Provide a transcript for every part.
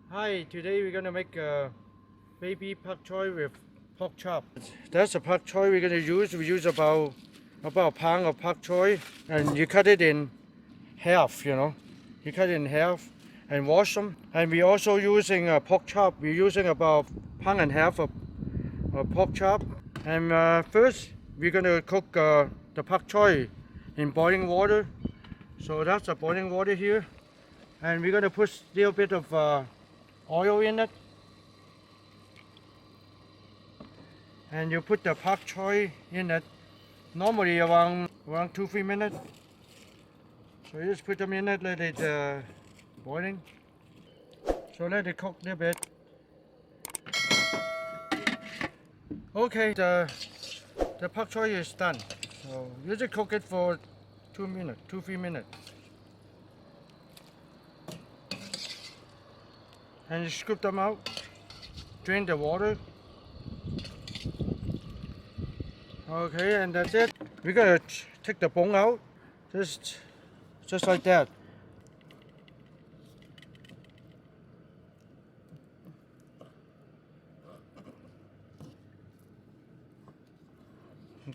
Hi, today we're gonna make a baby Bok Choy with pork chop. That's the Bok Choy we're gonna use. We use about a pound of Bok Choy, and you cut it in half. You cut it in half and wash them. And we're also using a pork chop. We're using about pound and a half of pork chop. And first we're gonna cook the Bok Choy in boiling water. So that's the boiling water here, and we're gonna put a little bit of oil in it, and you put the Bok Choy in it normally around 2-3 minutes. So you just put them in it, let it boiling. So let it cook a little bit. Okay, the Bok Choy is done. So you just cook it for 2-3 minutes. And you scoop them out, drain the water. Okay, and that's it. We're gonna take the bone out, just like that.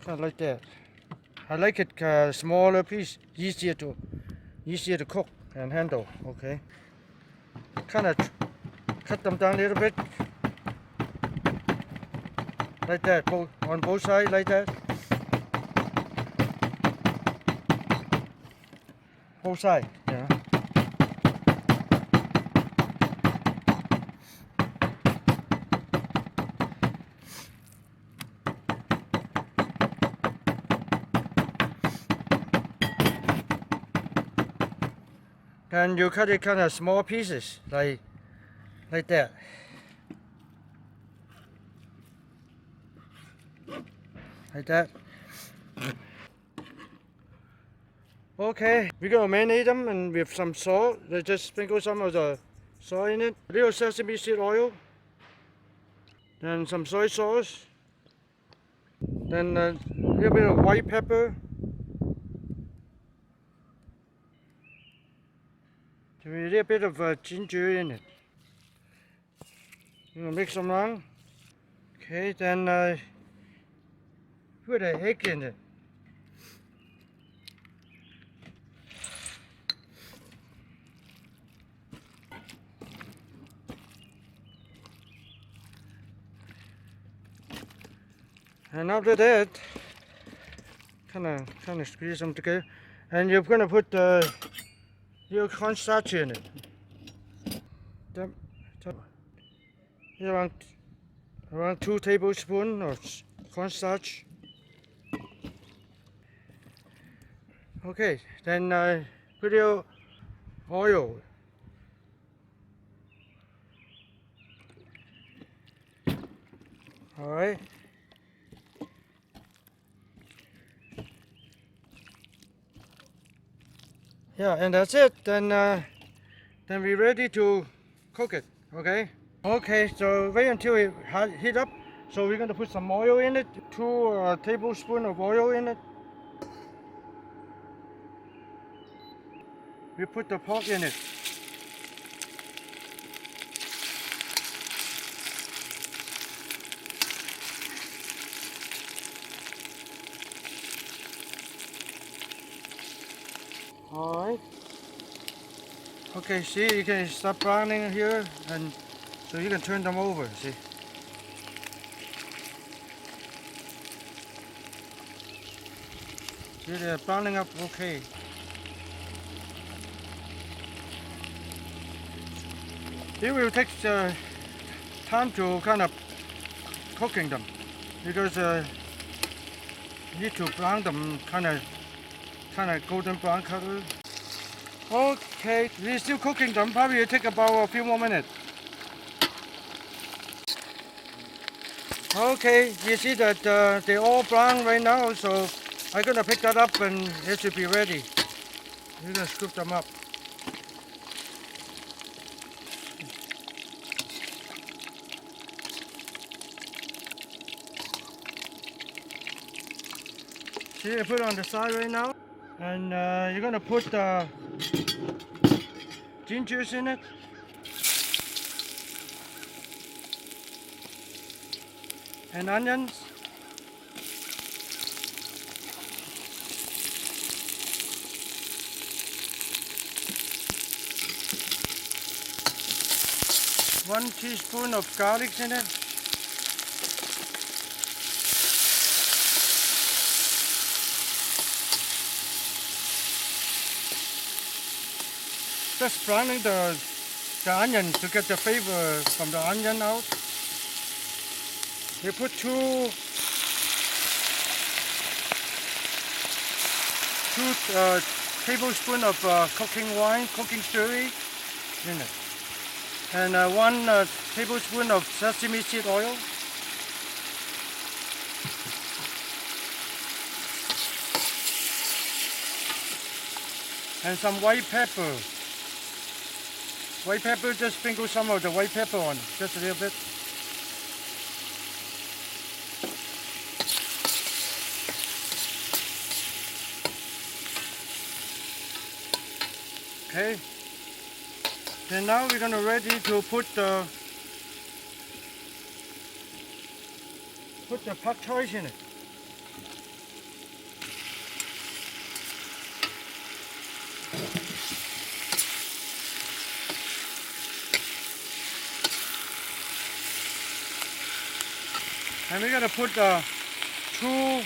Kind of like that. I like it smaller piece, easier to cook and handle. Okay. Kind of cut them down a little bit, like that, on both sides, like that. Both sides, yeah. And you cut it kind of small pieces, like that. Like that. Okay, we're gonna marinate them and with some salt. They just sprinkle some of the salt in it. A little sesame seed oil. Then some soy sauce. Then a little bit of white pepper. A little bit of ginger in it. You mix them around. Okay, then put an egg in it. And after that, kind of squeeze them together, and you're gonna put your cornstarch in it. Around 2 tablespoons of cornstarch. Okay, then put your oil. All right. Yeah, and that's it. Then we're ready to cook it. Okay. Okay. So wait until it heat up. So we're gonna put some oil in it. 2 tablespoons of oil in it. We put the pork in it. All right. Okay. See, you can start browning here, and so you can turn them over. See. See, they're browning up okay. It will take time to kind of cooking them, because you need to brown them kind of golden brown color. Okay, we're still cooking them. Probably will take about a few more minutes. Okay, you see that they're all brown right now, so I'm gonna pick that up and it should be ready. We're gonna scoop them up. See, I put it on the side right now, and you're gonna put the gingers in it. and onions. One teaspoon of garlic in it. Just browning the onion to get the flavor from the onion out. You put two tablespoons of cooking wine, cooking sherry in it, and 1 tablespoon of sesame seed oil. And some white pepper. White pepper, just sprinkle some of the white pepper on, just a little bit. Okay. Then now we're gonna ready to put the pak choy in it. And we're gonna put 2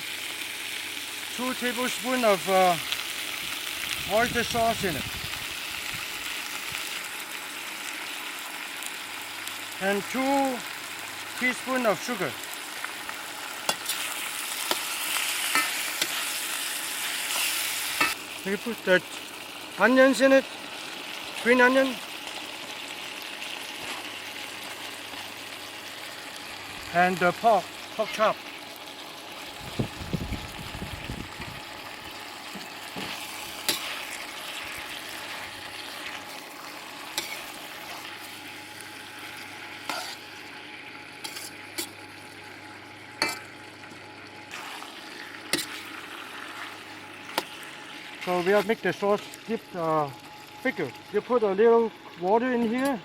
tablespoons of oyster sauce in it, and 2 teaspoons of sugar. We put the onions in it, green onion, and the pork chop. So we have make the sauce deep thicker. You put a little water in here.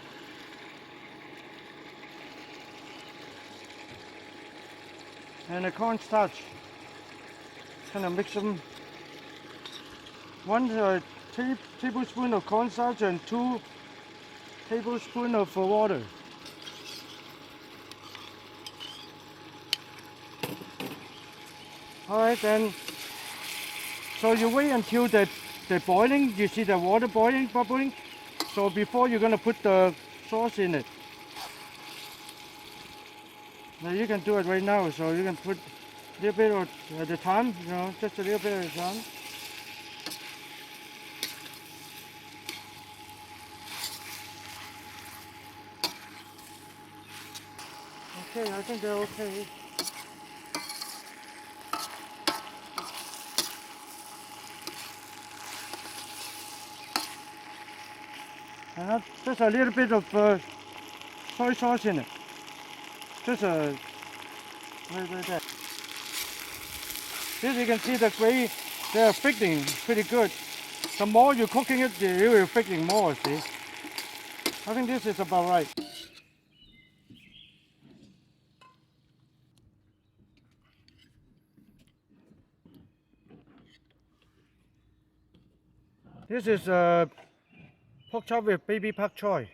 And a cornstarch. Kind of mix them. 1 tablespoon of cornstarch and 2 tablespoons of water. Alright, then. So you wait until the boiling. You see the water boiling, bubbling. So before you're gonna put the sauce in it. Now you can do it right now, so you can put a little bit at a time, just a little bit at a time. Okay, I think they're okay. And just a little bit of soy sauce in it. Just a right there. This you can see the gray, they're thickening pretty good. The more you're cooking it, it will thicken more, see. I think this is about right. This is pork chop with baby pak choy.